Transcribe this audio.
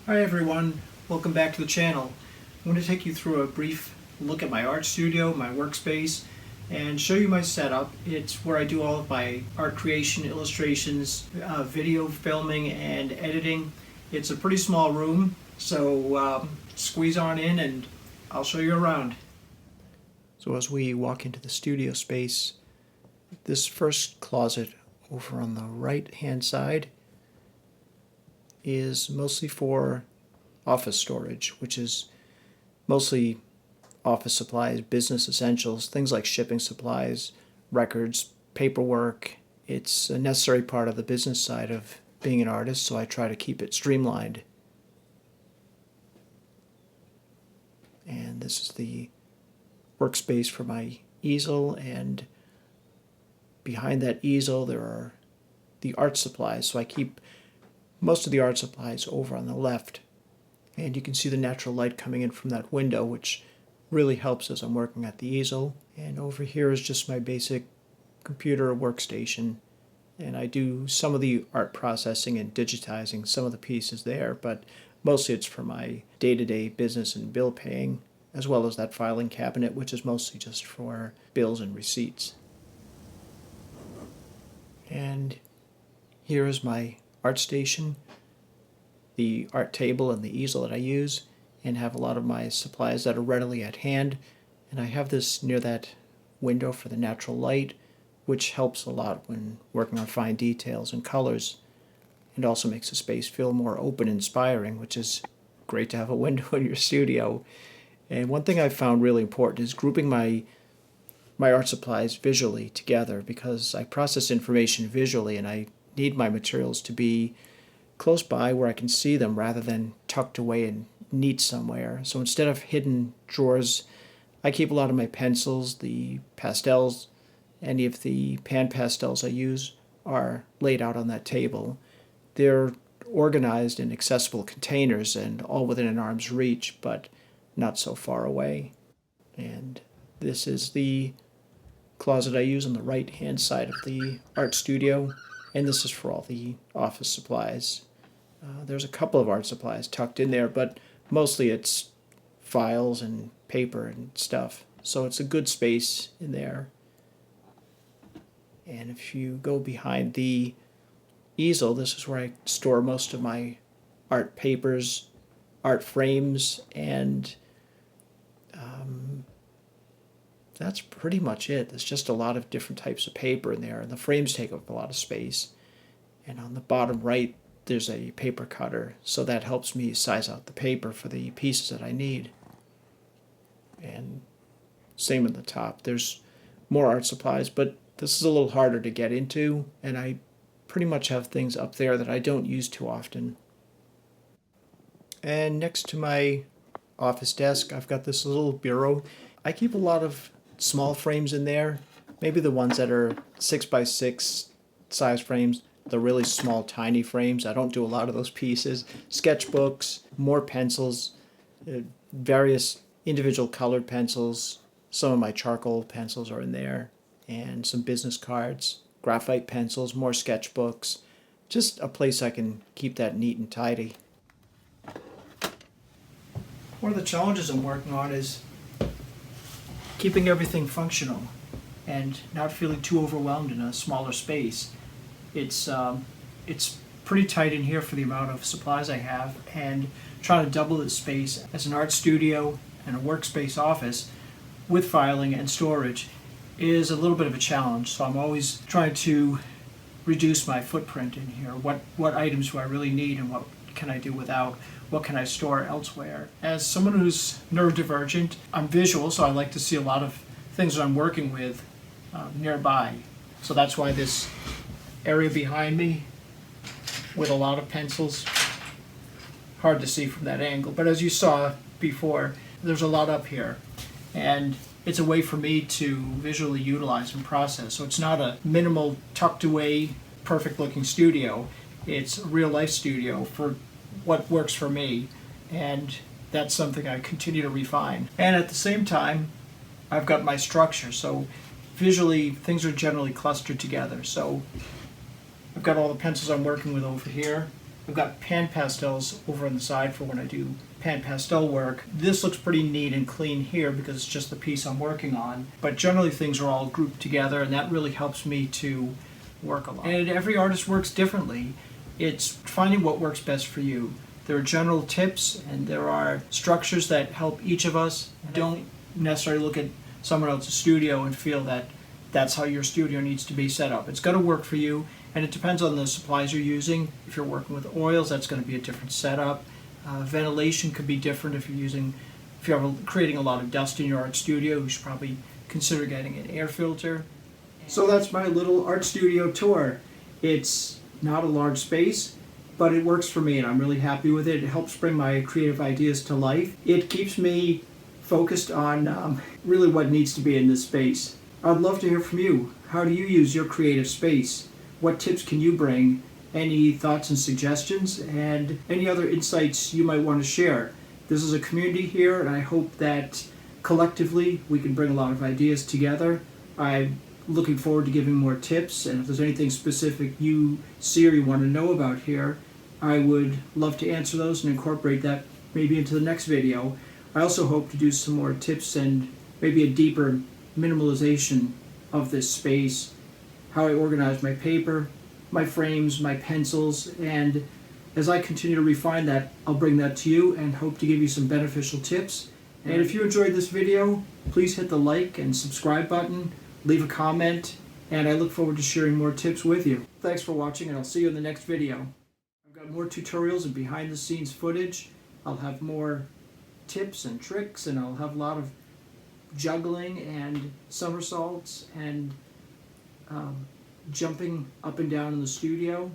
Hi everyone, welcome back to the channel. I'm going to take you through a brief look at my art studio, my workspace, and show you my setup. It's where I do all of my art creation, illustrations, video filming, and editing. It's a pretty small room, so squeeze on in and I'll show you around. So as we walk into the studio space, this first closet over on the right hand side is mostly for office storage, which is mostly office supplies, business essentials, things like shipping supplies, records, paperwork. It's a necessary part of the business side of being an artist, so I try to keep it streamlined. And this is the workspace for my easel, and behind that easel there are the art supplies, so I keep most of the art supplies over on the left, and you can see the natural light coming in from that window, which really helps as I'm working at the easel. And over here is just my basic computer workstation, and I do some of the art processing and digitizing some of the pieces there, but mostly it's for my day-to-day business and bill paying, as well as that filing cabinet, which is mostly just for bills and receipts. And here is my art station, the art table and the easel that I use, and have a lot of my supplies that are readily at hand. And I have this near that window for the natural light, which helps a lot when working on fine details and colors, and also makes the space feel more open and inspiring, which is great to have a window in your studio. And one thing I've found really important is grouping my art supplies visually together, because I process information visually and I need my materials to be close by where I can see them rather than tucked away and neat somewhere. So instead of hidden drawers, I keep a lot of my pencils, the pastels, any of the pan pastels I use are laid out on that table. They're organized in accessible containers and all within an arm's reach, but not so far away. And this is the closet I use on the right hand side of the art studio, and this is for all the office supplies. There's a couple of art supplies tucked in there, but mostly it's files and paper and stuff, so it's a good space in there. And if you go behind the easel, this is where I store most of my art papers, art frames, and that's pretty much it. There's just a lot of different types of paper in there, and the frames take up a lot of space. And on the bottom right, there's a paper cutter, so that helps me size out the paper for the pieces that I need. And same at the top. There's more art supplies, but this is a little harder to get into, and I pretty much have things up there that I don't use too often. And next to my office desk, I've got this little bureau. I keep a lot of small frames in there, maybe the ones that are 6x6 size frames, the really small tiny frames. I don't do a lot of those pieces. Sketchbooks, more pencils, various individual colored pencils. Some of my charcoal pencils are in there, and some business cards, graphite pencils, more sketchbooks. Just a place I can keep that neat and tidy. One of the challenges I'm working on is keeping everything functional and not feeling too overwhelmed in a smaller space. It's pretty tight in here for the amount of supplies I have, and trying to double the space as an art studio and a workspace office with filing and storage is a little bit of a challenge. So I'm always trying to reduce my footprint in here. What items do I really need, and what can I do without? What can I store elsewhere? As someone who's neurodivergent, I'm visual, so I like to see a lot of things that I'm working with nearby. So that's why this area behind me with a lot of pencils, hard to see from that angle, but as you saw before, there's a lot up here, and it's a way for me to visually utilize and process. So it's not a minimal, tucked away, perfect looking studio. It's a real life studio for what works for me, and that's something I continue to refine. And at the same time, I've got my structure, so visually things are generally clustered together. So I've got all the pencils I'm working with over here, I've got pan pastels over on the side for when I do pan pastel work. This looks pretty neat and clean here because it's just the piece I'm working on. But generally things are all grouped together, and that really helps me to work a lot. And every artist works differently. It's finding what works best for you. There are general tips and there are structures that help each of us. Don't necessarily look at someone else's studio and feel that that's how your studio needs to be set up. It's going to work for you, and it depends on the supplies you're using. If you're working with oils, that's going to be a different setup. Ventilation could be different if you're creating a lot of dust in your art studio. You should probably consider getting an air filter. So that's my little art studio tour. It's not a large space, but it works for me and I'm really happy with it. It helps bring my creative ideas to life. It keeps me focused on really what needs to be in this space. I'd love to hear from you. How do you use your creative space? What tips can you bring? Any thoughts and suggestions, and any other insights you might want to share? This is a community here, and I hope that collectively we can bring a lot of ideas together. I'm looking forward to giving more tips, and if there's anything specific you see or you want to know about here, I would love to answer those and incorporate that maybe into the next video. I also hope to do some more tips and maybe a deeper minimalization of this space, how I organize my paper, my frames, my pencils, and as I continue to refine that, I'll bring that to you and hope to give you some beneficial tips. And if you enjoyed this video, please hit the like and subscribe button, leave a comment, and I look forward to sharing more tips with you. Thanks for watching, and I'll see you in the next video. I've got more tutorials and behind the scenes footage. I'll have more tips and tricks, and I'll have a lot of juggling and somersaults and jumping up and down in the studio.